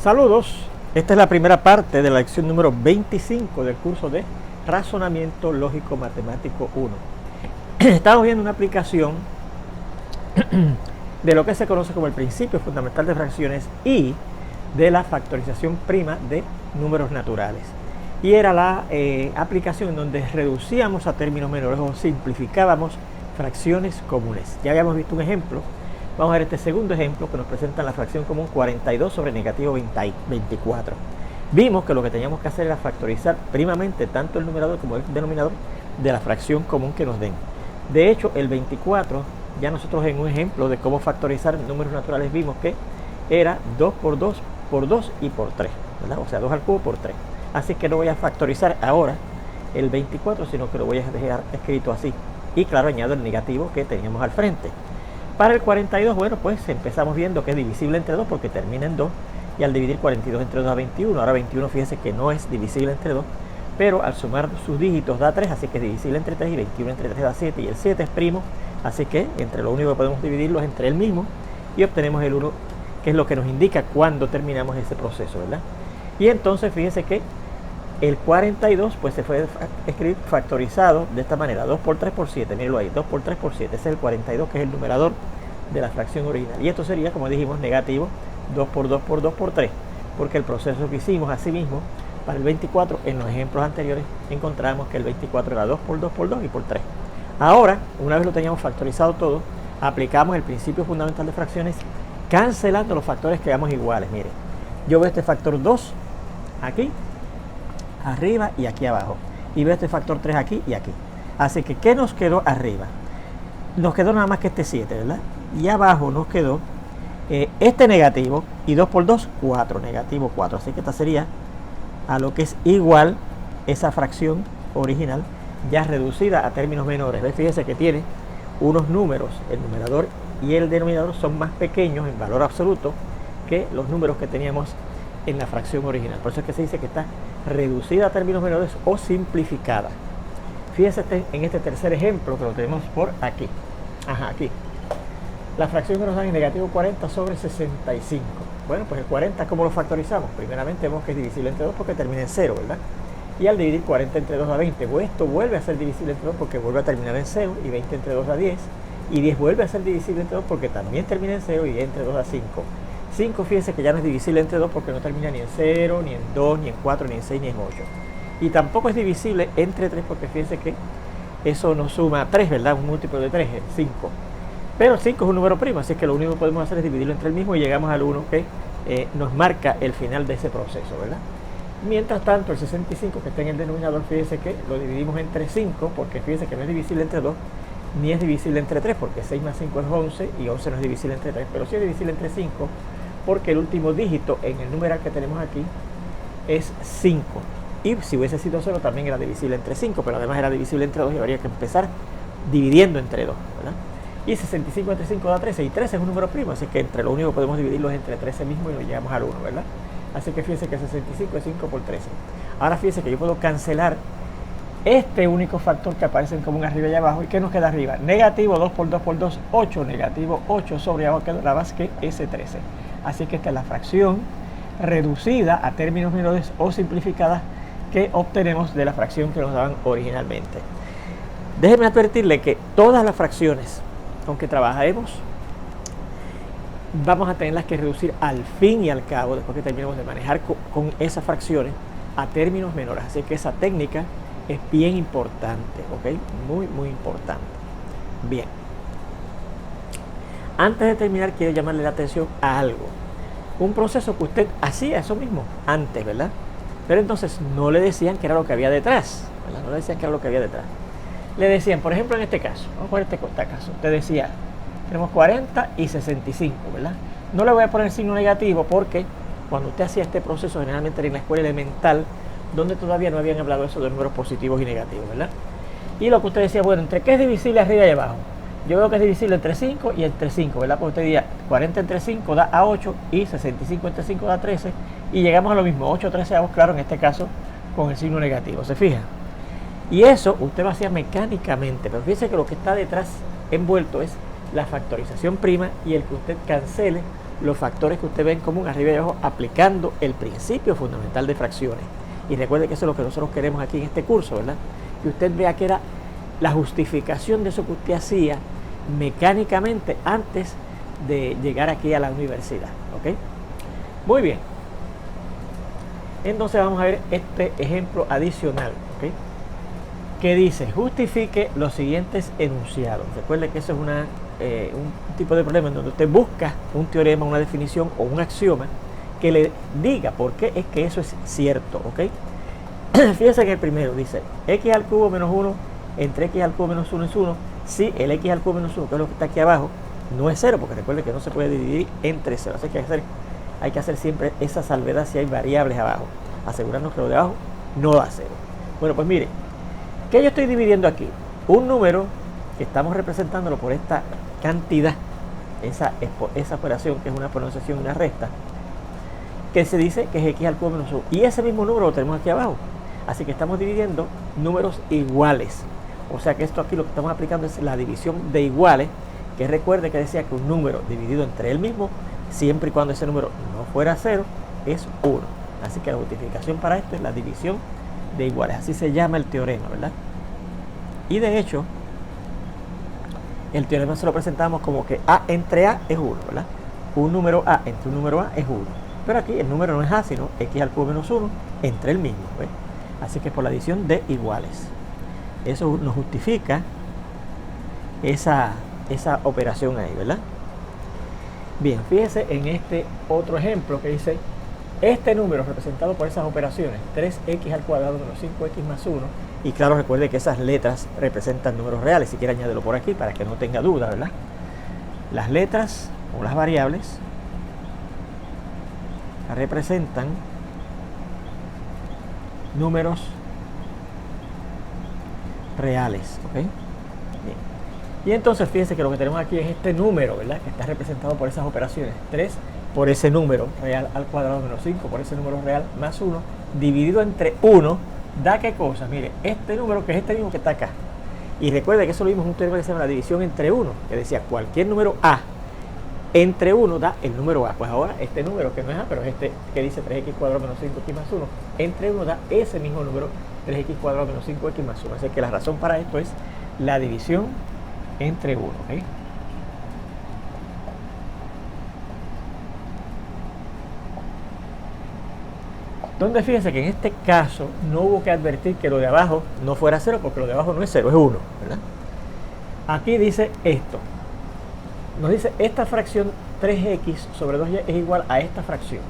Saludos, esta es la primera parte de la lección número 25 del curso de Razonamiento Lógico Matemático 1. Estamos viendo una aplicación de lo que se conoce como el principio fundamental de fracciones y de la factorización prima de números naturales. Y era la aplicación en donde reducíamos a términos menores o simplificábamos fracciones comunes. Ya habíamos visto un ejemplo. Vamos a ver este segundo ejemplo que nos presenta la fracción común 42 sobre negativo 24. Vimos que lo que teníamos que hacer era factorizar primamente tanto el numerador como el denominador de la fracción común que nos den. De hecho, el 24, ya nosotros en un ejemplo de cómo factorizar números naturales vimos que era 2 por 2 por 2 y por 3, ¿verdad? O sea, 2 al cubo por 3. Así que no voy a factorizar ahora el 24, sino que lo voy a dejar escrito así. Y claro, añado el negativo que teníamos al frente. Para el 42, bueno, pues empezamos viendo que es divisible entre 2 porque termina en 2. Y al dividir 42 entre 2 da 21. Ahora 21, fíjense que no es divisible entre 2. Pero al sumar sus dígitos da 3, así que es divisible entre 3. Y 21 entre 3 da 7. Y el 7 es primo. Así que entre lo único que podemos dividirlo es entre el mismo. Y obtenemos el 1, que es lo que nos indica cuando terminamos ese proceso, ¿verdad? Y entonces fíjense que el 42 pues se fue escribir factorizado de esta manera, 2 por 3 por 7, mírenlo ahí, 2 por 3 por 7, ese es el 42 que es el numerador de la fracción original. Y esto sería, como dijimos, negativo 2 por 2 por 2 por 3, porque el proceso que hicimos así mismo para el 24, en los ejemplos anteriores encontramos que el 24 era 2 por 2 por 2 y por 3. Ahora, una vez lo teníamos factorizado todo, aplicamos el principio fundamental de fracciones cancelando los factores que veamos iguales. Miren, yo veo este factor 2 aquí arriba y aquí abajo, y veo este factor 3 aquí y aquí. Así que, ¿qué nos quedó arriba? Nos quedó nada más que este 7, ¿verdad? Y abajo nos quedó este negativo, y 2 por 2, 4, negativo 4. Así que esta sería a lo que es igual esa fracción original, ya reducida a términos menores. ¿Ves? Fíjense que tiene unos números, el numerador y el denominador son más pequeños en valor absoluto que los números que teníamos en la fracción original. Por eso es que se dice que está reducida a términos menores o simplificada. Fíjense en este tercer ejemplo que lo tenemos por aquí. Aquí. La fracción que nos dan es negativo 40 sobre 65. Bueno, pues el 40, ¿cómo lo factorizamos? Primeramente vemos que es divisible entre 2 porque termina en 0, ¿verdad? Y al dividir 40 entre 2 da 20. Pues esto vuelve a ser divisible entre 2 porque vuelve a terminar en 0, y 20 entre 2 da 10. Y 10 vuelve a ser divisible entre 2 porque también termina en 0, y 10 entre 2 da 5. 5, fíjense que ya no es divisible entre 2 porque no termina ni en 0, ni en 2, ni en 4, ni en 6, ni en 8. Y tampoco es divisible entre 3 porque fíjense que eso nos suma 3, ¿verdad? Un múltiplo de 3 es 5. Pero 5 es un número primo, así que lo único que podemos hacer es dividirlo entre el mismo y llegamos al 1 que nos marca el final de ese proceso, ¿verdad? Mientras tanto, el 65 que está en el denominador, fíjense que lo dividimos entre 5 porque fíjense que no es divisible entre 2, ni es divisible entre 3 porque 6 más 5 es 11 y 11 no es divisible entre 3, pero sí es divisible entre 5 porque el último dígito en el numeral que tenemos aquí es 5. Y si hubiese sido 0 también era divisible entre 5, pero además era divisible entre 2 y habría que empezar dividiendo entre 2, ¿verdad? Y 65 entre 5 da 13, y 13 es un número primo, así que entre lo único que podemos dividirlo es entre 13 mismo y nos llegamos al 1, ¿verdad? Así que fíjense que 65 es 5 por 13. Ahora fíjense que yo puedo cancelar este único factor que aparece en común arriba y abajo. ¿Y qué nos queda arriba? Negativo 2 por 2 por 2, 8, negativo 8 sobre abajo queda la más que ese 13. Así que esta es la fracción reducida a términos menores o simplificada que obtenemos de la fracción que nos daban originalmente. Déjenme advertirle que todas las fracciones con que trabajaremos vamos a tenerlas que reducir al fin y al cabo, después que terminemos de manejar con esas fracciones, a términos menores. Así que esa técnica es bien importante, ¿ok? Muy, muy importante. Bien. Antes de terminar, quiero llamarle la atención a algo. Un proceso que usted hacía eso mismo antes, ¿verdad? Pero entonces no le decían que era lo que había detrás, ¿verdad? No le decían que era lo que había detrás. Le decían, por ejemplo, en este caso, vamos a poner este caso, te decía, tenemos 40 y 65, ¿verdad? No le voy a poner signo negativo porque cuando usted hacía este proceso, generalmente era en la escuela elemental, donde todavía no habían hablado eso de números positivos y negativos, ¿verdad? Y lo que usted decía, bueno, ¿entre qué es divisible arriba y abajo? Yo veo que es divisible entre 5 y entre 5, ¿verdad? Porque usted diría, 40 entre 5 da a 8 y 65 entre 5 da 13, y llegamos a lo mismo, 8 13avos, claro, en este caso con el signo negativo, ¿se fija? Y eso usted lo hacía mecánicamente, pero fíjese que lo que está detrás envuelto es la factorización prima y el que usted cancele los factores que usted ve en común arriba y abajo aplicando el principio fundamental de fracciones. Y recuerde que eso es lo que nosotros queremos aquí en este curso, ¿verdad? Que usted vea que era la justificación de eso que usted hacía mecánicamente antes de llegar aquí a la universidad, ¿ok? Muy bien. Entonces vamos a ver este ejemplo adicional, ¿ok? Que dice, justifique los siguientes enunciados. Recuerde que eso es un tipo de problema en donde usted busca un teorema, una definición o un axioma que le diga por qué es que eso es cierto, ¿ok? Fíjense que el primero dice, x al cubo menos 1 entre x al cubo menos 1 es 1, si el x al cubo menos 1, que es lo que está aquí abajo, no es 0, porque recuerde que no se puede dividir entre 0, así que hay que hacer siempre esa salvedad si hay variables abajo, asegurarnos que lo de abajo no da 0. Bueno, pues mire, ¿qué yo estoy dividiendo aquí? Un número que estamos representándolo por esta cantidad, esa operación que es una pronunciación y una resta, que se dice que es x al cubo menos 1, y ese mismo número lo tenemos aquí abajo, así que estamos dividiendo números iguales, o sea que esto aquí lo que estamos aplicando es la división de iguales, que recuerde que decía que un número dividido entre él mismo, siempre y cuando ese número no fuera 0, es 1, así que la justificación para esto es la división de iguales, así se llama el teorema, ¿verdad? Y de hecho, el teorema se lo presentamos como que A entre A es 1, ¿verdad? Un número A entre un número A es 1. Pero aquí el número no es A, sino x al cubo menos 1 entre el mismo, ¿ves? Así que por la adición de iguales. Eso nos justifica esa operación ahí, ¿verdad? Bien, fíjese en este otro ejemplo que dice, este número representado por esas operaciones, 3x al cuadrado menos 5x más 1, y claro, recuerde que esas letras representan números reales, si quiere añadirlo por aquí para que no tenga duda, ¿verdad? Las letras o las variables representan números reales, ¿ok? Bien. Y entonces fíjense que lo que tenemos aquí es este número, ¿verdad? Que está representado por esas operaciones, 3 por ese número real al cuadrado menos 5 por ese número real más 1, dividido entre 1, da qué cosa, mire, este número que es este mismo que está acá. Y recuerde que eso lo vimos en un teorema que se llama la división entre 1, que decía cualquier número A entre 1 da el número A. Pues ahora este número que no es A, pero es este que dice 3x cuadrado menos 5x más 1, entre 1 da ese mismo número, 3x cuadrado menos 5x más 1. Así que la razón para esto es la división entre 1, ¿ok? Donde fíjense que en este caso no hubo que advertir que lo de abajo no fuera 0, porque lo de abajo no es 0, es 1, ¿verdad? Aquí dice esto. Nos dice, esta fracción 3x sobre 2y es igual a esta fracción.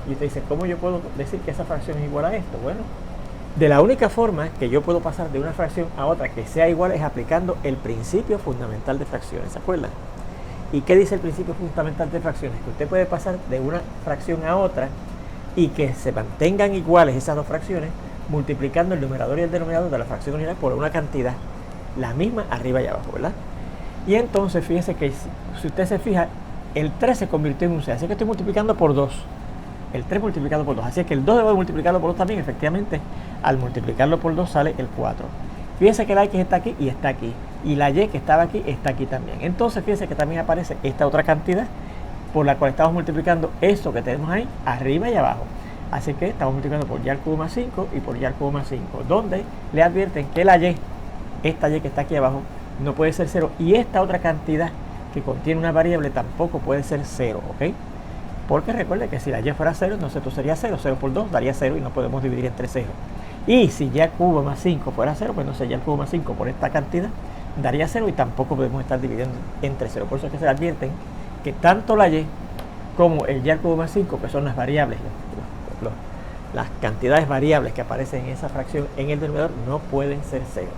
Y usted dice, ¿cómo yo puedo decir que esa fracción es igual a esto? Bueno, de la única forma que yo puedo pasar de una fracción a otra que sea igual es aplicando el principio fundamental de fracciones, ¿se acuerdan? ¿Y qué dice el principio fundamental de fracciones? Que usted puede pasar de una fracción a otra y que se mantengan iguales esas dos fracciones multiplicando el numerador y el denominador de la fracción original por una cantidad, la misma arriba y abajo, ¿verdad? Y entonces fíjense que si usted se fija, el 3 se convirtió en un 6, así que estoy multiplicando por 2. El 3 multiplicado por 2, así que el 2 debo multiplicarlo por 2 también, efectivamente, al multiplicarlo por 2 sale el 4. Fíjense que la X está aquí y está aquí, y la Y que estaba aquí está aquí también. Entonces fíjense que también aparece esta otra cantidad por la cual estamos multiplicando esto que tenemos ahí, arriba y abajo. Así que estamos multiplicando por y al cubo más 5 y por y al cubo más 5, donde le advierten que la Y, esta Y que está aquí abajo, no puede ser 0, y esta otra cantidad que contiene una variable tampoco puede ser 0, ¿ok? Porque recuerde que si la Y fuera 0, entonces esto sería 0, 0 por 2 daría 0 y no podemos dividir entre 0. Y si y al cubo más 5 fuera 0, pues entonces y al cubo más 5 por esta cantidad daría 0 y tampoco podemos estar dividiendo entre 0. Por eso es que se advierten que tanto la Y como el y al cubo más 5, que son las variables, las cantidades variables que aparecen en esa fracción en el denominador, no pueden ser 0.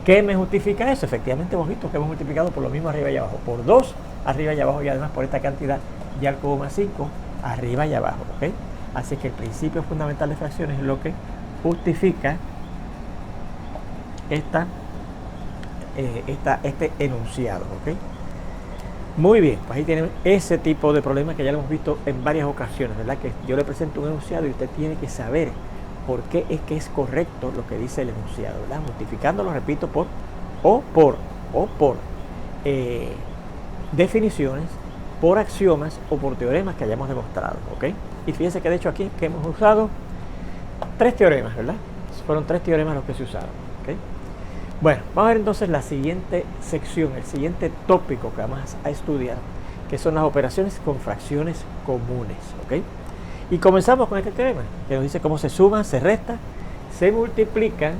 ¿Qué me justifica eso? Efectivamente hemos visto que hemos multiplicado por lo mismo arriba y abajo, por 2 arriba y abajo, y además por esta cantidad y al cubo más 5 arriba y abajo, ¿ok? Así que el principio fundamental de fracciones es lo que justifica este enunciado, ¿ok? Muy bien, pues ahí tienen ese tipo de problema que ya lo hemos visto en varias ocasiones, ¿verdad? Que yo le presento un enunciado y usted tiene que saber por qué es que es correcto lo que dice el enunciado, ¿verdad? Multiplicándolo, repito, por definiciones, por axiomas o por teoremas que hayamos demostrado, ¿ok? Y fíjense que de hecho aquí que hemos usado 3 teoremas, ¿verdad? Fueron 3 teoremas los que se usaron, ¿ok? Bueno, vamos a ver entonces la siguiente sección, el siguiente tópico que vamos a estudiar, que son las operaciones con fracciones comunes, ¿ok? Y comenzamos con este teorema, que nos dice cómo se suman, se restan, se multiplican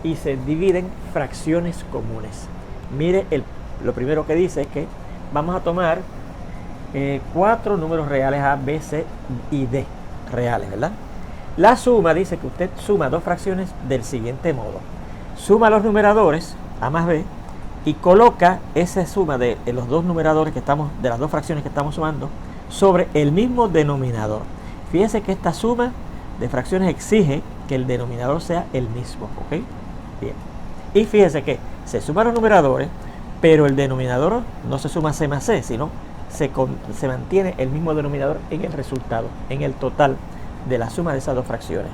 y se dividen fracciones comunes. Mire, lo primero que dice es que vamos a tomar 4 números reales A, B, C y D reales, ¿verdad? La suma dice que usted suma 2 fracciones del siguiente modo. Suma los numeradores, A más B, y coloca esa suma de los 2 numeradores que estamos, de las 2 fracciones que estamos sumando, sobre el mismo denominador. Fíjense que esta suma de fracciones exige que el denominador sea el mismo, ¿ok? Bien. Y fíjense que se suman los numeradores, pero el denominador no se suma C más C, sino se mantiene el mismo denominador en el resultado, en el total de la suma de esas 2 fracciones.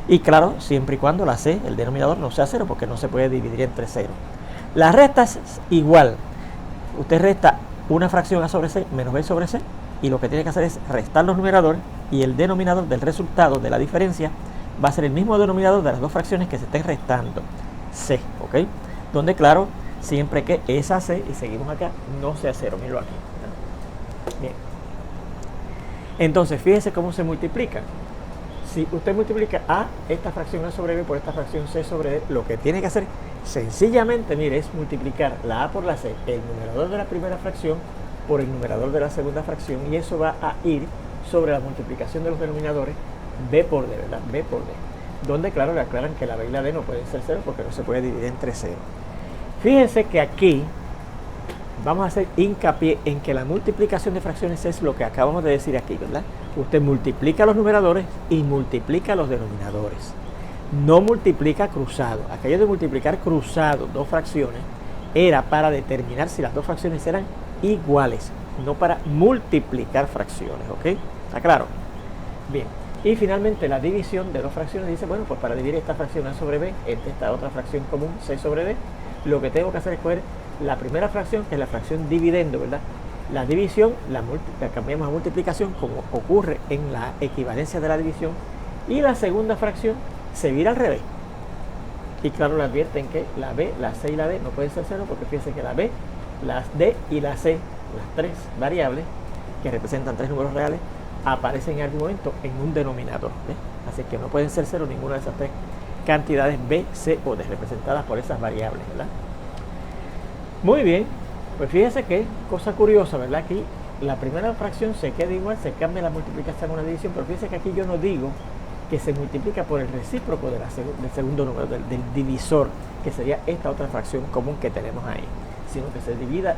Y claro, siempre y cuando la C, el denominador, no sea 0, porque no se puede dividir entre 0. La resta es igual. Usted resta una fracción A sobre C menos B sobre C, y lo que tiene que hacer es restar los numeradores, y el denominador del resultado de la diferencia va a ser el mismo denominador de las 2 fracciones que se estén restando, C, ¿ok? Donde claro, siempre que esa C, y seguimos acá, no sea 0, míralo aquí. Bien. Entonces, fíjese cómo se multiplica. Si usted multiplica A, esta fracción A sobre B por esta fracción C sobre D, lo que tiene que hacer sencillamente, mire, es multiplicar la A por la C, el numerador de la primera fracción por el numerador de la segunda fracción, y eso va a ir sobre la multiplicación de los denominadores B por D, ¿verdad? B por D. Donde, claro, le aclaran que la B y la D no pueden ser 0 porque no se puede dividir entre 0. Fíjense que aquí vamos a hacer hincapié en que la multiplicación de fracciones es lo que acabamos de decir aquí, ¿verdad? Usted multiplica los numeradores y multiplica los denominadores. No multiplica cruzado. Aquello de multiplicar cruzado 2 fracciones era para determinar si las 2 fracciones eran iguales, no para multiplicar fracciones, ¿ok? ¿Está claro? Bien. Y finalmente la división de 2 fracciones dice, bueno, pues para dividir esta fracción A sobre B entre esta otra fracción común C sobre D, lo que tengo que hacer es coger la primera fracción, que es la fracción dividendo, ¿verdad? La división la cambiamos a multiplicación, como ocurre en la equivalencia de la división, y la segunda fracción se vira al revés. Y claro, le advierten que la B, la C y la D no pueden ser 0, porque fíjense que la B, la D y la C, las 3 variables que representan 3 números reales, aparecen en algún momento en un denominador, ¿ves? Así que no pueden ser 0 ninguna de esas 3 cantidades B, C o D representadas por esas variables, ¿verdad? Muy bien, pues fíjese que cosa curiosa, ¿verdad? Aquí la primera fracción se queda igual, se cambia la multiplicación a una división, pero fíjese que aquí yo no digo que se multiplica por el recíproco del segundo número, del divisor, que sería esta otra fracción común que tenemos ahí, sino que se vira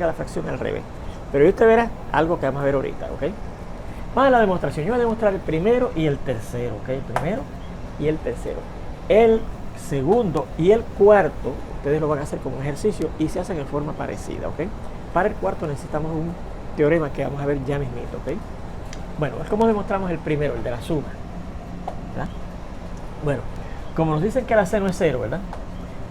la fracción al revés. Pero usted verá algo que vamos a ver ahorita, ¿ok? Vamos a la demostración. Yo voy a demostrar el primero y el tercero, ¿ok? El primero y el tercero. El segundo y el cuarto, ustedes lo van a hacer como ejercicio y se hacen en forma parecida, ¿ok? Para el cuarto necesitamos un teorema que vamos a ver ya mismito, ¿ok? Bueno, es como demostramos el primero, el de la suma, ¿verdad? Bueno, como nos dicen que la C no es 0, ¿verdad?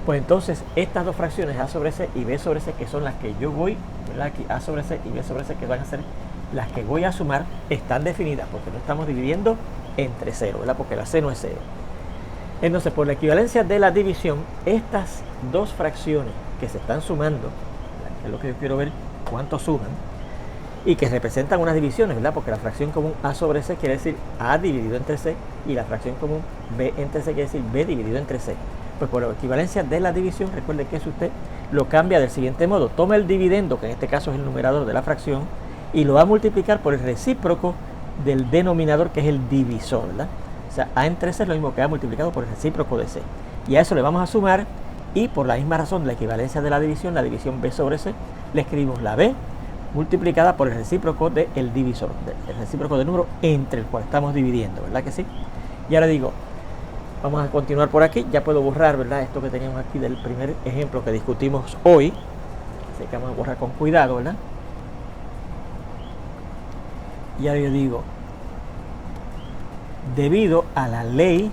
Pues entonces estas 2 fracciones A sobre C y B sobre C, que son las que yo voy, ¿verdad? Aquí A sobre C y B sobre C, que van a ser las que voy a sumar, están definidas porque no estamos dividiendo entre 0, ¿verdad? Porque la C no es 0. Entonces, por la equivalencia de la división, estas 2 fracciones que se están sumando, que es lo que yo quiero ver, cuánto suman, y que representan unas divisiones, ¿verdad? Porque la fracción común A sobre C quiere decir A dividido entre C, y la fracción común B entre C quiere decir B dividido entre C. Pues por la equivalencia de la división, recuerde que eso usted lo cambia del siguiente modo. Toma el dividendo, que en este caso es el numerador de la fracción, y lo va a multiplicar por el recíproco del denominador, que es el divisor, ¿verdad? O sea, A entre C es lo mismo que A multiplicado por el recíproco de C. Y a eso le vamos a sumar, y por la misma razón, la equivalencia de la división B sobre C, le escribimos la B multiplicada por el recíproco del divisor, el recíproco del número entre el cual estamos dividiendo, ¿verdad que sí? Y ahora digo, vamos a continuar por aquí. Ya puedo borrar, ¿verdad? Esto que teníamos aquí del primer ejemplo que discutimos hoy. Así que vamos a borrar con cuidado, ¿verdad? Y ahora yo digo, debido a la ley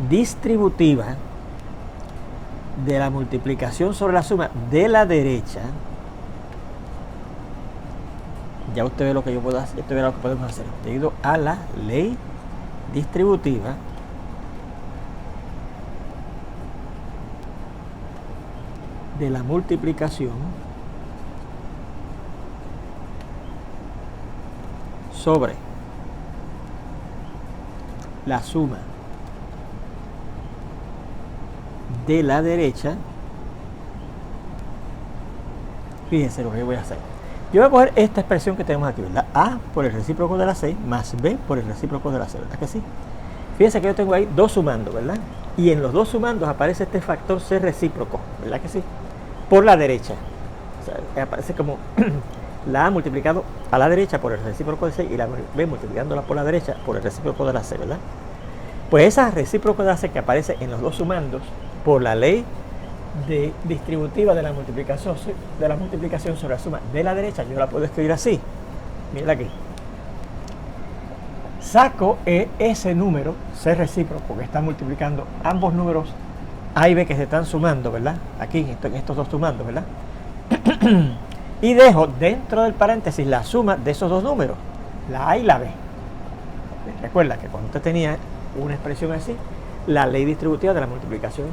distributiva de la multiplicación sobre la suma de la derecha, ya usted ve lo que yo puedo hacer, usted verá lo que podemos hacer. Debido a la ley distributiva de la multiplicación sobre la suma de la derecha, fíjense lo que yo voy a hacer. Yo voy a coger esta expresión que tenemos aquí, ¿verdad? A por el recíproco de la C más B por el recíproco de la C, ¿verdad que sí? Fíjense que yo tengo ahí dos sumandos, ¿verdad? Y en los dos sumandos aparece este factor C recíproco, ¿verdad que sí? Por la derecha. O sea, aparece como la A multiplicado a la derecha por el recíproco de C y la B multiplicándola por la derecha por el recíproco de la C, ¿verdad? Pues esa recíproco de la C que aparece en los dos sumandos por la ley distributiva de la multiplicación sobre la suma de la derecha, yo la puedo escribir así. Mira aquí. Saco ese número C recíproco que está multiplicando ambos números A y B que se están sumando, ¿verdad? Aquí en estos dos sumandos, ¿verdad? Y dejo dentro del paréntesis la suma de esos dos números, la A y la B. Recuerda que cuando usted tenía una expresión así, la ley distributiva de la multiplicación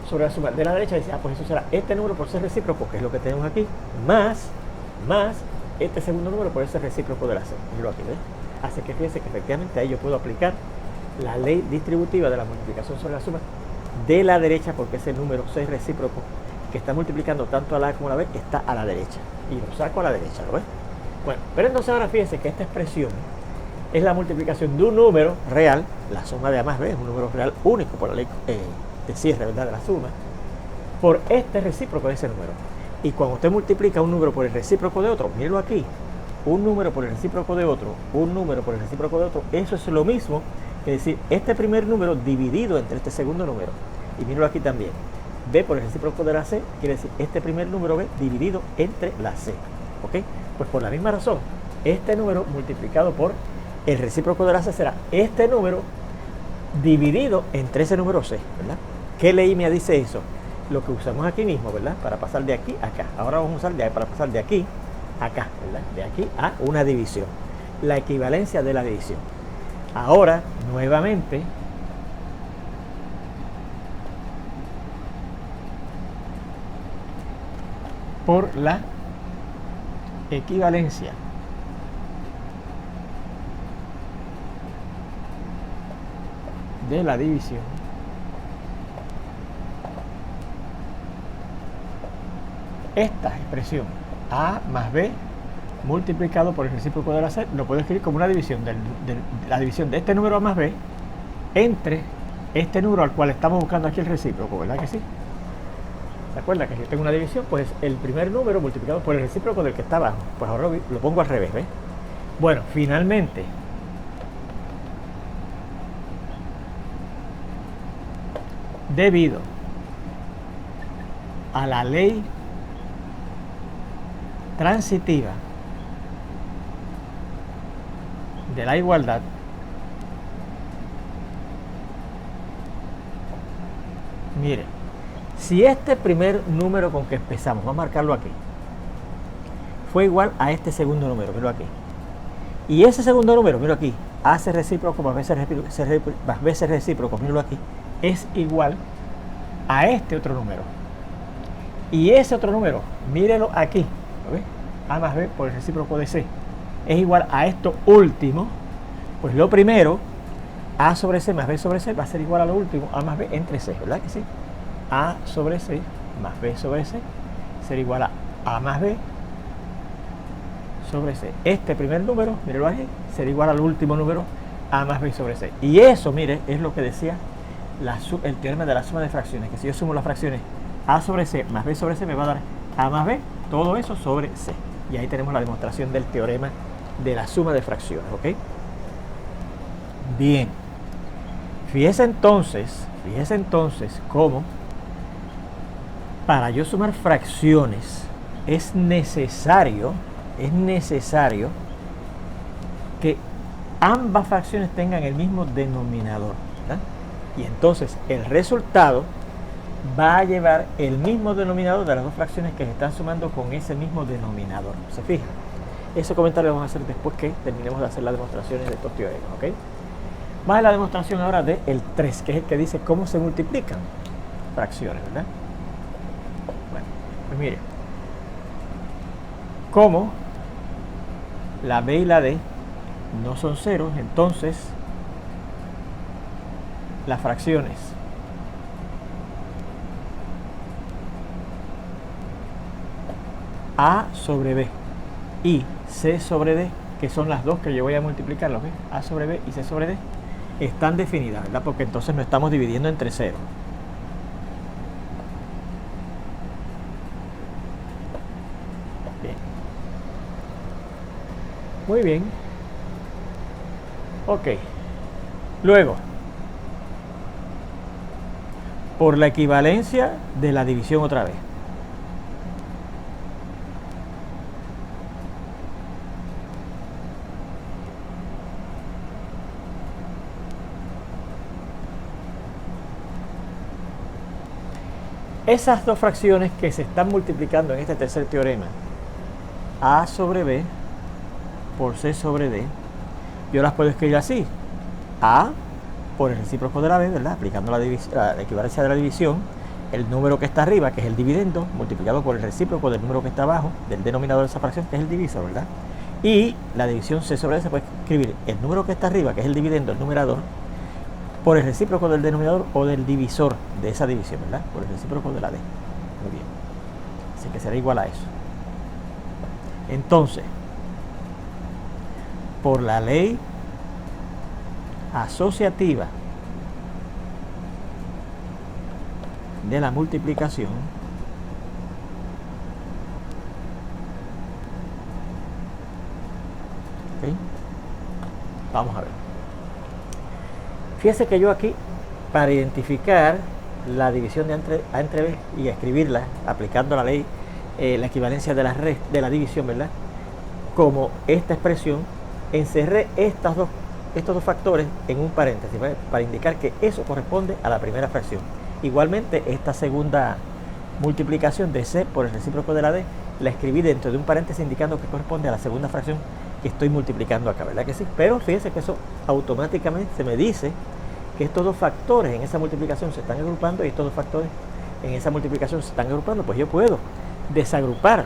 sobre la suma de la derecha decía, pues eso será este número por ser recíproco, que es lo que tenemos aquí, más este segundo número por ese recíproco de la C. Míralo aquí, ¿ves? Así que fíjense que efectivamente ahí yo puedo aplicar la ley distributiva de la multiplicación sobre la suma de la derecha, porque ese número C recíproco que está multiplicando tanto a la A como a la B está a la derecha. Y lo saco a la derecha, ¿lo ves? Bueno, pero entonces ahora fíjense que esta expresión es la multiplicación de un número real, la suma de A más B es un número real único por la ley de cierre, ¿verdad?, de la suma, por este recíproco de ese número. Y cuando usted multiplica un número por el recíproco de otro, mírenlo aquí, un número por el recíproco de otro, un número por el recíproco de otro, eso es lo mismo que decir este primer número dividido entre este segundo número. Y mírenlo aquí también, B por el recíproco de la C quiere decir este primer número B dividido entre la C. ¿Ok? Pues por la misma razón, este número multiplicado por el recíproco de la C será este número dividido entre ese número C, ¿verdad? ¿Qué ley me dice eso? Lo que usamos aquí mismo, ¿verdad? Para pasar de aquí a acá. Ahora vamos a usar para pasar de aquí a acá, ¿verdad? De aquí a una división. La equivalencia de la división. Ahora, nuevamente, por la equivalencia de la división, esta expresión A más B multiplicado por el recíproco de la C lo puedo escribir como una división de la división de este número A más B entre este número al cual estamos buscando aquí el recíproco, ¿verdad que sí? ¿Se acuerda que si yo tengo una división, pues el primer número multiplicado por el recíproco del que está abajo? Pues ahora lo pongo al revés, ¿ves? Bueno, finalmente, debido a la ley transitiva de la igualdad, mire, si este primer número con que empezamos, vamos a marcarlo aquí, fue igual a este segundo número, miro aquí, y ese segundo número, miro aquí, A C recíproco más B C recíproco, míralo aquí, es igual a este otro número. Y ese otro número, mírelo aquí, ¿lo ves? A más B por el recíproco de C es igual a esto último. Pues lo primero, A sobre C más B sobre C va a ser igual a lo último, A más B entre C, ¿verdad que sí? A sobre C más B sobre C será igual a A más B sobre C. Este primer número, mírelo aquí, será igual al último número, A más B sobre C. Y eso, mire, es lo que decía el teorema de la suma de fracciones, que si yo sumo las fracciones A sobre C más B sobre C me va a dar A más B, todo eso sobre C. Y ahí tenemos la demostración del teorema de la suma de fracciones, ¿ok? Bien. Fíjese entonces cómo para yo sumar fracciones es necesario que ambas fracciones tengan el mismo denominador, ¿verdad? Y entonces el resultado va a llevar el mismo denominador de las dos fracciones que se están sumando con ese mismo denominador. ¿Se fijan? ese comentario lo vamos a hacer después que terminemos de hacer las demostraciones de estos teoremas, ¿ok? Vamos a la demostración ahora del 3, que es el que dice cómo se multiplican fracciones, ¿verdad? Bueno, pues mire, como la b y la d no son ceros, entonces las fracciones a sobre b y c sobre d, que son las dos que yo voy a multiplicar, ¿lo ves? A sobre b y c sobre d, están definidas, ¿verdad? Porque entonces no estamos dividiendo entre ceros. Bien. Muy bien. Ok. Luego, por la equivalencia de la división otra vez. Esas dos fracciones que se están multiplicando en este tercer teorema, a sobre b por c sobre d, yo las puedo escribir así: a por el recíproco de la b, ¿verdad? Aplicando la equivalencia de la división, el número que está arriba, que es el dividendo, multiplicado por el recíproco del número que está abajo, del denominador de esa fracción, que es el divisor, ¿verdad? Y la división c sobre d se puede escribir el número que está arriba, que es el dividendo, el numerador, por el recíproco del denominador o del divisor de esa división, ¿verdad? Por el recíproco de la d. Muy bien. Así que será igual a eso. Entonces, por la ley asociativa de la multiplicación, ¿okay? Vamos a ver. Fíjese que yo aquí, para identificar la división de A entre B y escribirla aplicando la ley, la equivalencia de la división, ¿verdad? Como esta expresión, encerré estos dos factores en un paréntesis, ¿vale? Para indicar que eso corresponde a la primera fracción. Igualmente, esta segunda multiplicación de C por el recíproco de la D la escribí dentro de un paréntesis indicando que corresponde a la segunda fracción que estoy multiplicando acá, ¿verdad que sí? Pero fíjense que eso automáticamente se me dice que estos dos factores en esa multiplicación se están agrupando y estos dos factores en esa multiplicación se están agrupando. Pues yo puedo desagrupar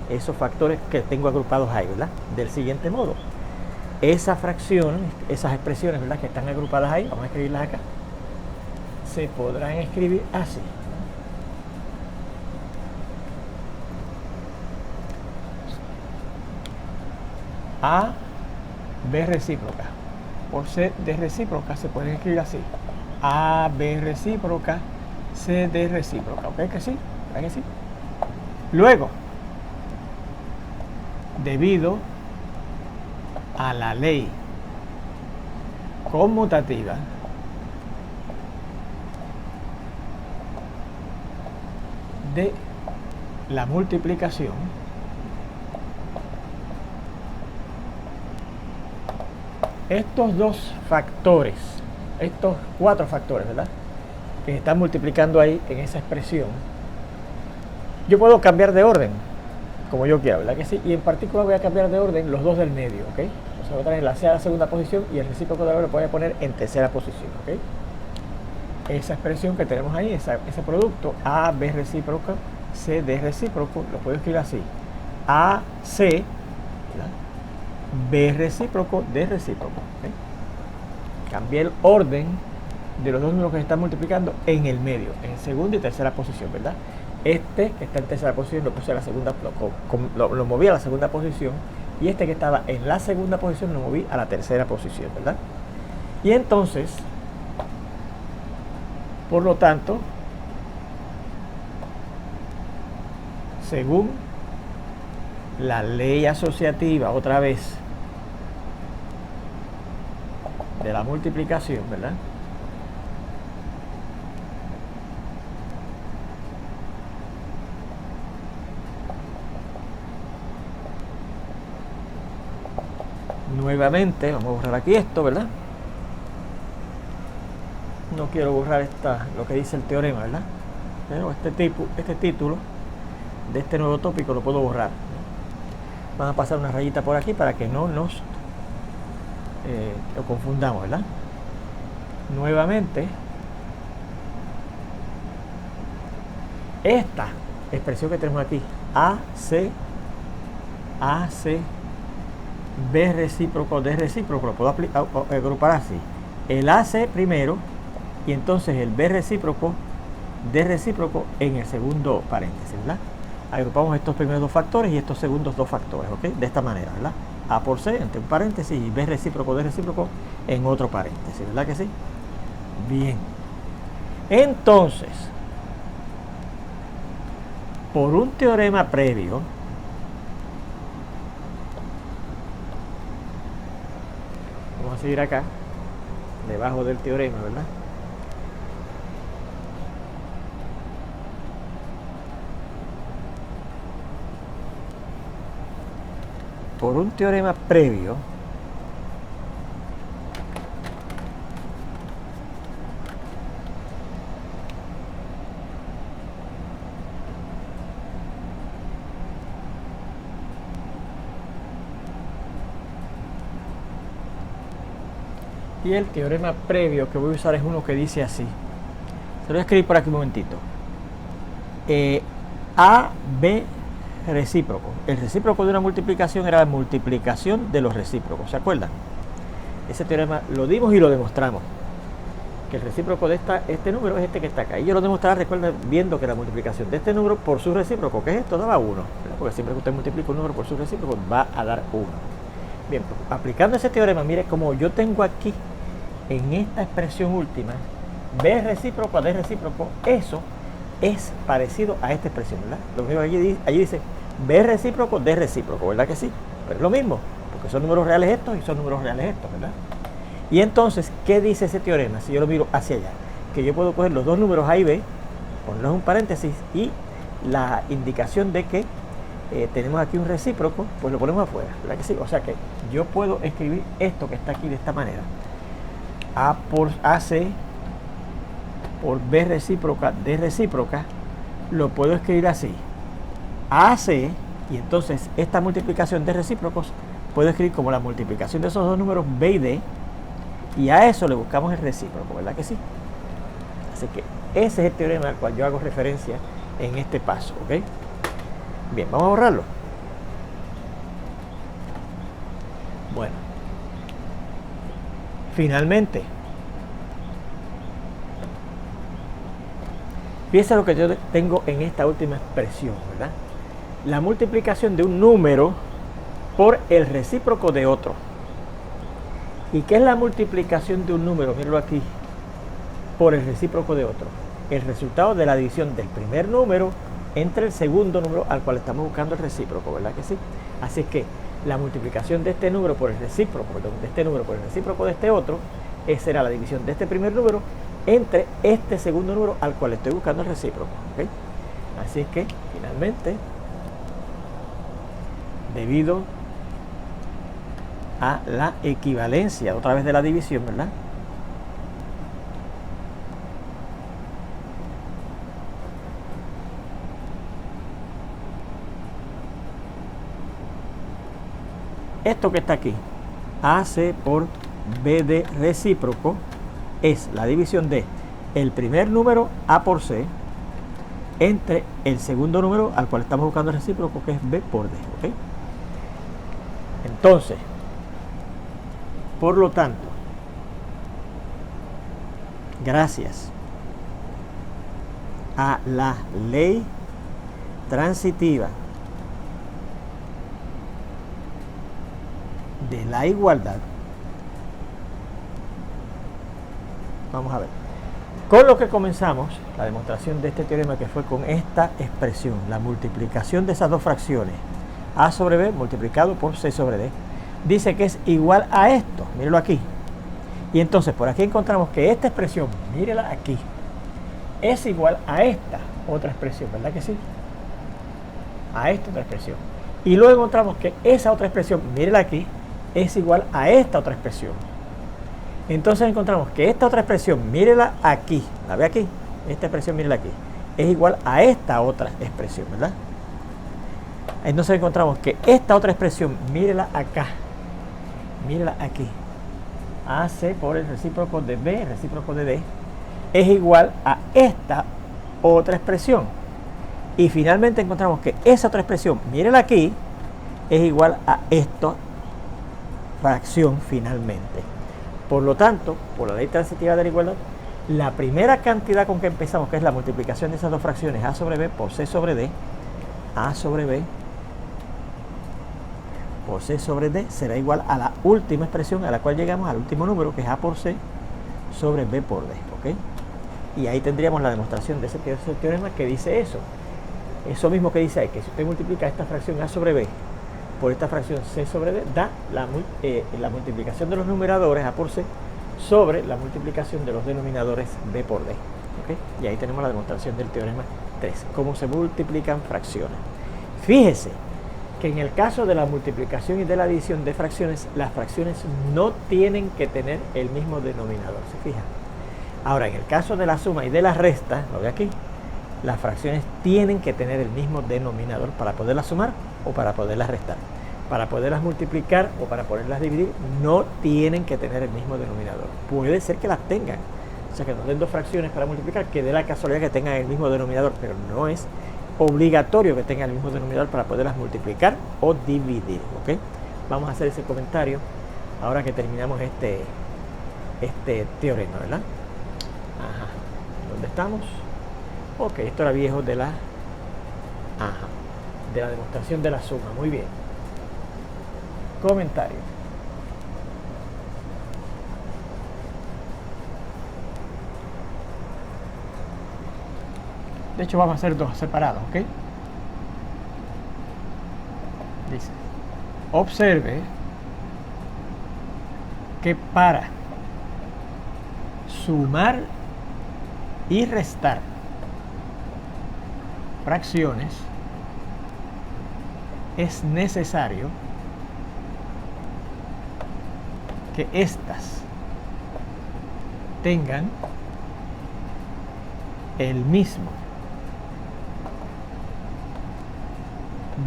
esos factores que tengo agrupados ahí, ¿verdad? Del siguiente modo: esa fracción, esas expresiones, ¿verdad?, que están agrupadas ahí, vamos a escribirlas acá, se podrán escribir así. A, B recíproca por C, D recíproca se pueden escribir así: A, B recíproca, C, D recíproca. ¿Ok que sí? ¿Verdad que sí? Luego, debido a la ley conmutativa de la multiplicación, estos dos factores, estos cuatro factores, ¿verdad?, que están multiplicando ahí en esa expresión, yo puedo cambiar de orden como yo quiera, ¿verdad que sí? Y en particular voy a cambiar de orden los dos del medio, ¿ok? Entonces voy a traer la C a la segunda posición y el recíproco de la B lo voy a poner en tercera posición, ¿ok? Esa expresión que tenemos ahí, ese producto A, B recíproca, C, D recíproco, lo puedo escribir así: A, C, ¿verdad?, B recíproco, D recíproco. ¿Okay? Cambié el orden de los dos números que se están multiplicando en el medio, en segunda y tercera posición, ¿verdad? Este que está en tercera posición lo puse a la segunda, lo moví a la segunda posición, y este que estaba en la segunda posición lo moví a la tercera posición, ¿verdad? Y entonces, por lo tanto, según la ley asociativa, otra vez, de la multiplicación, ¿verdad?, nuevamente vamos a borrar aquí esto, ¿verdad? No quiero borrar lo que dice el teorema, ¿verdad? Pero este título de este nuevo tópico lo puedo borrar. Vamos a pasar una rayita por aquí para que no nos lo confundamos, ¿verdad? Nuevamente, esta expresión que tenemos aquí, AC, B recíproco, D recíproco, lo puedo agrupar así. El AC primero y entonces el B recíproco, D recíproco en el segundo paréntesis, ¿verdad? Agrupamos estos primeros dos factores y estos segundos dos factores, ¿ok? De esta manera, ¿verdad? A por C entre un paréntesis y B recíproco, D recíproco en otro paréntesis, ¿verdad que sí? Bien. Entonces, por un teorema previo, vamos a seguir acá, debajo del teorema, ¿verdad? Por un teorema previo, y el teorema previo que voy a usar es uno que dice así. Se lo voy a escribir por aquí un momentito. AB recíproco. El recíproco de una multiplicación era la multiplicación de los recíprocos, ¿se acuerdan? Ese teorema lo dimos y lo demostramos, que el recíproco de este número es este que está acá. Y yo lo demostraba, recuerden, viendo que la multiplicación de este número por su recíproco, que es esto, daba 1, porque siempre que usted multiplica un número por su recíproco va a dar 1. Bien, pues, aplicando ese teorema, mire como yo tengo aquí en esta expresión última B recíproco a D recíproco, eso es parecido a esta expresión, ¿verdad? Lo mismo allí dice B recíproco, D recíproco, ¿verdad que sí? Pero es lo mismo, porque son números reales estos y son números reales estos, ¿verdad? Y entonces, ¿qué dice ese teorema? Si yo lo miro hacia allá, que yo puedo coger los dos números A y B, ponerlos en un paréntesis y la indicación de que tenemos aquí un recíproco, pues lo ponemos afuera, ¿verdad que sí? O sea que yo puedo escribir esto que está aquí de esta manera. A por AC por B recíproca, D recíproca, lo puedo escribir así. AC, y entonces esta multiplicación de recíprocos puedo escribir como la multiplicación de esos dos números B y D, y a eso le buscamos el recíproco, ¿verdad que sí? Así que ese es el teorema al cual yo hago referencia en este paso, ¿ok? Bien, vamos a borrarlo. Bueno, finalmente, fíjense lo que yo tengo en esta última expresión, ¿verdad? La multiplicación de un número por el recíproco de otro. ¿Y qué es la multiplicación de un número? Mírenlo aquí, por el recíproco de otro. El resultado de la división del primer número entre el segundo número al cual estamos buscando el recíproco, ¿verdad que sí? Así es que la multiplicación de este número por el recíproco, de este número por el recíproco de este otro, esa será la división de este primer número entre este segundo número al cual estoy buscando el recíproco, ¿okay? Así es que finalmente, debido a la equivalencia otra vez de la división, ¿verdad? Esto que está aquí, AC por BD recíproco, es la división de el primer número A por C entre el segundo número al cual estamos buscando el recíproco, que es B por D, ¿ok? Entonces, por lo tanto, gracias a la ley transitiva de la igualdad, vamos a ver, con lo que comenzamos la demostración de este teorema, que fue con esta expresión, la multiplicación de esas dos fracciones, A sobre B multiplicado por C sobre D, dice que es igual a esto, mírenlo aquí. Y entonces por aquí encontramos que esta expresión, mírela aquí, es igual a esta otra expresión, ¿verdad que sí? A esta otra expresión. Y luego encontramos que esa otra expresión, mírela aquí, es igual a esta otra expresión. Entonces encontramos que esta otra expresión, mírela aquí, la ve aquí, esta expresión, mírela aquí, es igual a esta otra expresión, ¿verdad? Entonces encontramos que esta otra expresión, mírela acá, mírela aquí, AC por el recíproco de B, recíproco de D, es igual a esta otra expresión. Y finalmente encontramos que esa otra expresión, mírela aquí, es igual a esta fracción finalmente. Por lo tanto, por la ley transitiva de la igualdad, la primera cantidad con que empezamos, que es la multiplicación de esas dos fracciones, A sobre B por C sobre D, A sobre B por C sobre D, será igual a la última expresión a la cual llegamos, al último número, que es A por C sobre B por D, ¿ok? Y ahí tendríamos la demostración de ese teorema que dice eso. Eso mismo que dice ahí, que si usted multiplica esta fracción A sobre B por esta fracción C sobre D, da la multiplicación de los numeradores A por C sobre la multiplicación de los denominadores B por D, ¿ok? Y ahí tenemos la demostración del teorema 3, cómo se multiplican fracciones. Fíjese que en el caso de la multiplicación y de la adición de fracciones, las fracciones no tienen que tener el mismo denominador, ¿se fijan? Ahora, en el caso de la suma y de la resta, lo ve aquí, las fracciones tienen que tener el mismo denominador para poderlas sumar o para poderlas restar. Para poderlas multiplicar o para poderlas dividir, no tienen que tener el mismo denominador. Puede ser que las tengan, o sea que nos den dos fracciones para multiplicar, que dé la casualidad que tengan el mismo denominador, pero no es obligatorio que tengan el mismo denominador para poderlas multiplicar o dividir, ¿ok? Vamos a hacer ese comentario ahora que terminamos este teorema, ¿verdad? Ajá. ¿Dónde estamos? Ok, esto era viejo de la demostración de la suma. Muy bien. Comentario. De hecho, vamos a hacer dos separados, ¿ok? Dice, observe que para sumar y restar fracciones es necesario que éstas tengan el mismo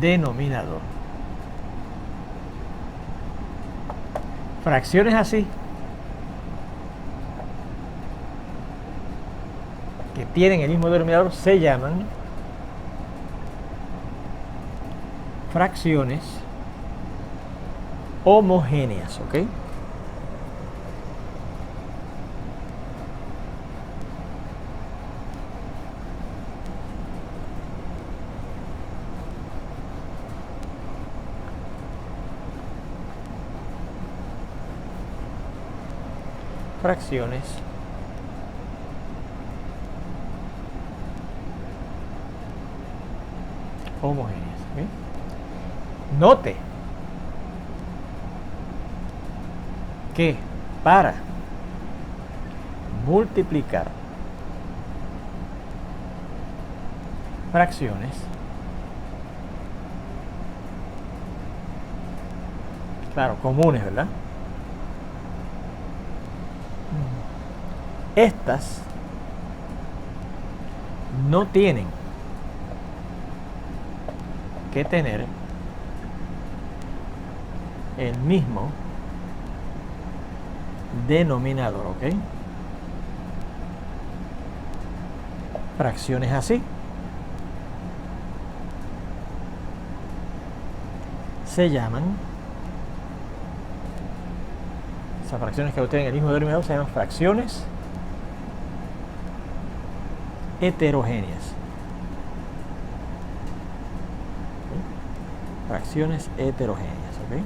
denominador. Fracciones así, que tienen el mismo denominador, se llaman fracciones homogéneas, ¿ok? Fracciones homogéneas. ¿Okay? Note que para multiplicar fracciones claro, comunes, ¿verdad? Estas no tienen que tener el mismo denominador, ¿ok? Fracciones así se llaman, esas fracciones que tienen el mismo denominador se llaman fracciones heterogéneas. ¿Okay? Fracciones heterogéneas, ¿ok?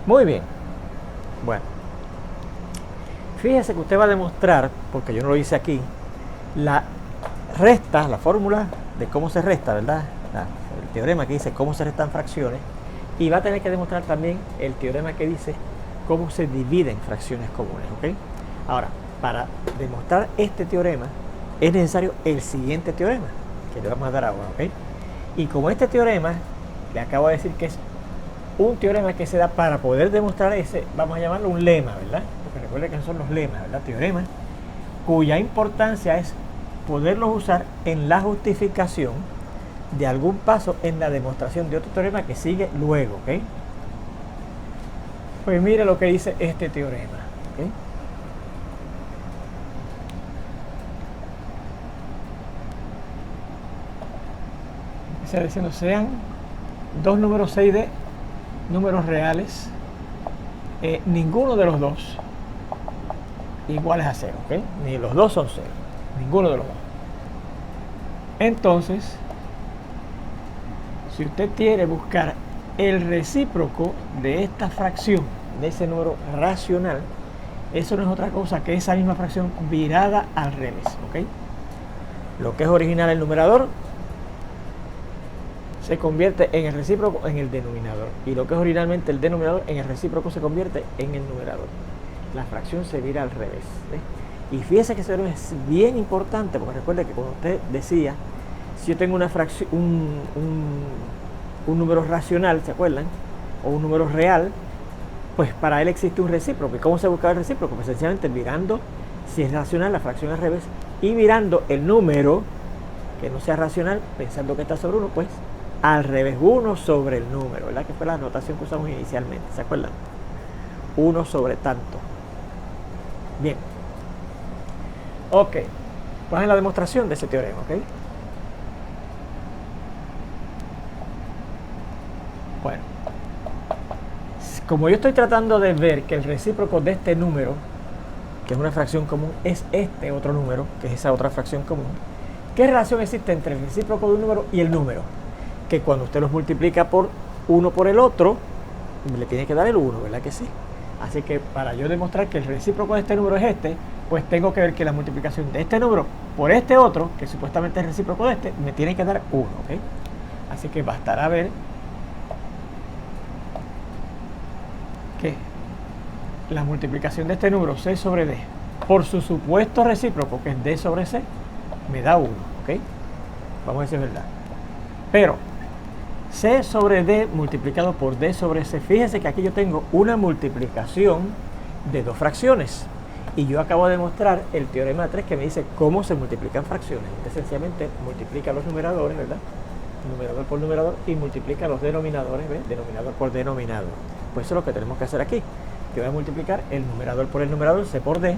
Muy bien. Bueno, fíjese que usted va a demostrar, porque yo no lo hice aquí, la resta, la fórmula de cómo se resta, ¿verdad? El teorema que dice cómo se restan fracciones, y va a tener que demostrar también el teorema que dice cómo se dividen fracciones comunes, ¿ok? Ahora, para demostrar este teorema es necesario el siguiente teorema que le vamos a dar ahora, ¿ok? Y como este teorema le acabo de decir que es un teorema que se da para poder demostrar ese, vamos a llamarlo un lema, ¿verdad? Porque recuerden que son los lemas, ¿verdad? Teoremas cuya importancia es poderlos usar en la justificación de algún paso en la demostración de otro teorema que sigue luego, ¿ok? Pues mire lo que dice este teorema, ¿ok? Está diciendo, sean dos números 6D, números reales, ninguno de los dos iguales a 0, ¿ok? Ni los dos son 0, ninguno de los dos. Entonces, si usted quiere buscar el recíproco de esta fracción, de ese número racional, eso no es otra cosa que esa misma fracción virada al revés, ¿ok? Lo que es original el numerador se convierte en el recíproco en el denominador, y lo que es originalmente el denominador en el recíproco se convierte en el numerador. La fracción se vira al revés, ¿ves? Y fíjese que eso es bien importante, porque recuerde que cuando usted decía, si yo tengo una fracción, un número racional, ¿se acuerdan? O un número real, pues para él existe un recíproco. ¿Y cómo se busca el recíproco? Pues sencillamente virando, si es racional, la fracción al revés, y virando el número que no sea racional, pensando que está sobre 1, pues al revés, 1 sobre el número, ¿verdad? Que fue la notación que usamos inicialmente, ¿se acuerdan? 1 sobre tanto. Bien. Ok. Pues en la demostración de ese teorema, ¿ok? Bueno. Como yo estoy tratando de ver que el recíproco de este número, que es una fracción común, es este otro número, que es esa otra fracción común, ¿qué relación existe entre el recíproco de un número y el número? Que cuando usted los multiplica por uno por el otro, le tiene que dar el 1, ¿verdad que sí? Así que para yo demostrar que el recíproco de este número es este, pues tengo que ver que la multiplicación de este número por este otro, que supuestamente es recíproco de este, me tiene que dar 1, ¿ok? Así que bastará ver que la multiplicación de este número C sobre D por su supuesto recíproco, que es D sobre C, me da 1, ¿ok? Vamos a ver si es verdad. Pero C sobre D multiplicado por D sobre C, fíjense que aquí yo tengo una multiplicación de dos fracciones, y yo acabo de demostrar el teorema 3 que me dice cómo se multiplican fracciones. Usted sencillamente multiplica los numeradores, ¿verdad? Numerador por numerador, y multiplica los denominadores, ¿ves? Denominador por denominador. Pues eso es lo que tenemos que hacer aquí. Yo voy a multiplicar el numerador por el numerador, C por D,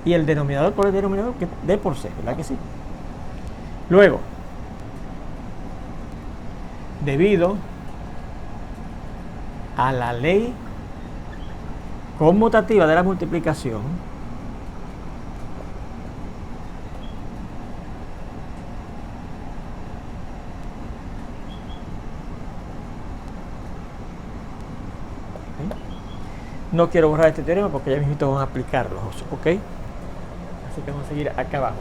y el denominador por el denominador, que D por C, ¿verdad que sí? Luego, debido a la ley conmutativa de la multiplicación, no quiero borrar este teorema porque ya mismo vamos a aplicarlo, ¿ok? Así que vamos a seguir acá abajo.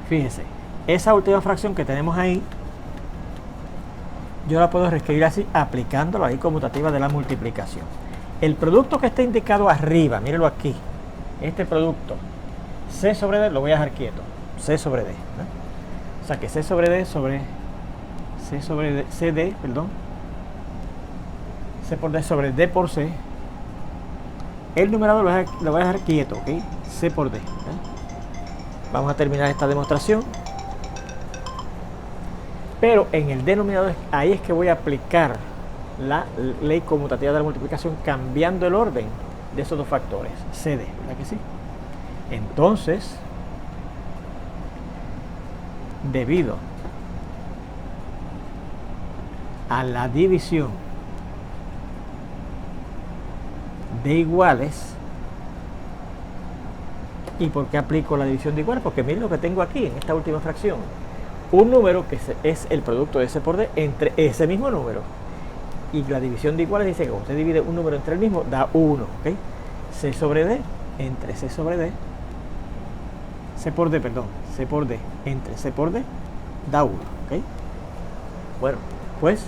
Fíjense, esa última fracción que tenemos ahí, yo la puedo reescribir así, aplicando la ley conmutativa de la multiplicación. El producto que está indicado arriba, mírenlo aquí, este producto, C sobre D, lo voy a dejar quieto, C sobre D, ¿no? O sea que C sobre D sobre C sobre D, CD, perdón, C por D sobre D por C, el numerador lo voy a dejar quieto, ¿ok? C por D, ¿no? Vamos a terminar esta demostración. Pero en el denominador, ahí es que voy a aplicar la ley conmutativa de la multiplicación, cambiando el orden de esos dos factores, CD, ¿verdad que sí? Entonces, debido a la división de iguales, ¿y por qué aplico la división de iguales? Porque miren lo que tengo aquí en esta última fracción. Un número que es el producto de C por D entre ese mismo número. Y la división de iguales dice que cuando usted divide un número entre el mismo, da 1, ¿ok? C sobre D entre C sobre D, C por D, perdón, C por D entre C por D, da 1, ¿ok? Bueno, pues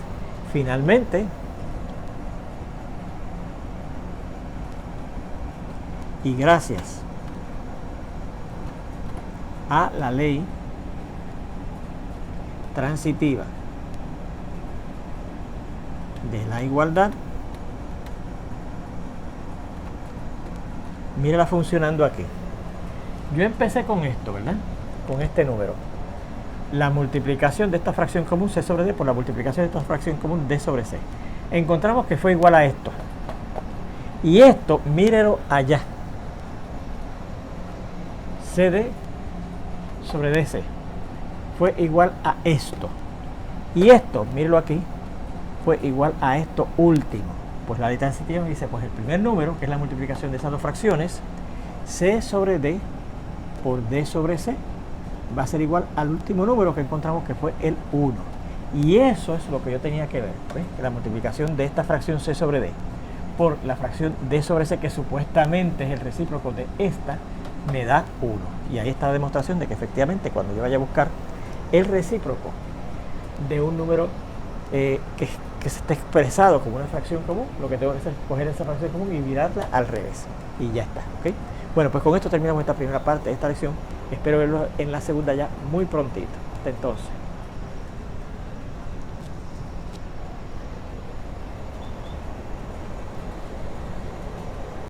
finalmente y gracias a la ley transitiva de la igualdad, mírala funcionando aquí. Yo empecé con esto, ¿verdad? Con este número. La multiplicación de esta fracción común C sobre D por la multiplicación de esta fracción común D sobre C. Encontramos que fue igual a esto. Y esto, mírelo allá. CD sobre DC fue igual a esto. Y esto, míralo aquí, fue igual a esto último. Pues la letra sencilla me dice, pues el primer número, que es la multiplicación de esas dos fracciones, C sobre D por D sobre C, va a ser igual al último número que encontramos, que fue el 1. Y eso es lo que yo tenía que ver, ¿ves? Que la multiplicación de esta fracción C sobre D por la fracción D sobre C, que supuestamente es el recíproco de esta, me da 1. Y ahí está la demostración de que efectivamente cuando yo vaya a buscar el recíproco de un número que se esté expresado como una fracción común, lo que tengo que hacer es coger esa fracción común y mirarla al revés. Y ya está, ¿ok? Bueno, pues con esto terminamos esta primera parte de esta lección. Espero verlo en la segunda ya muy prontito. Hasta entonces.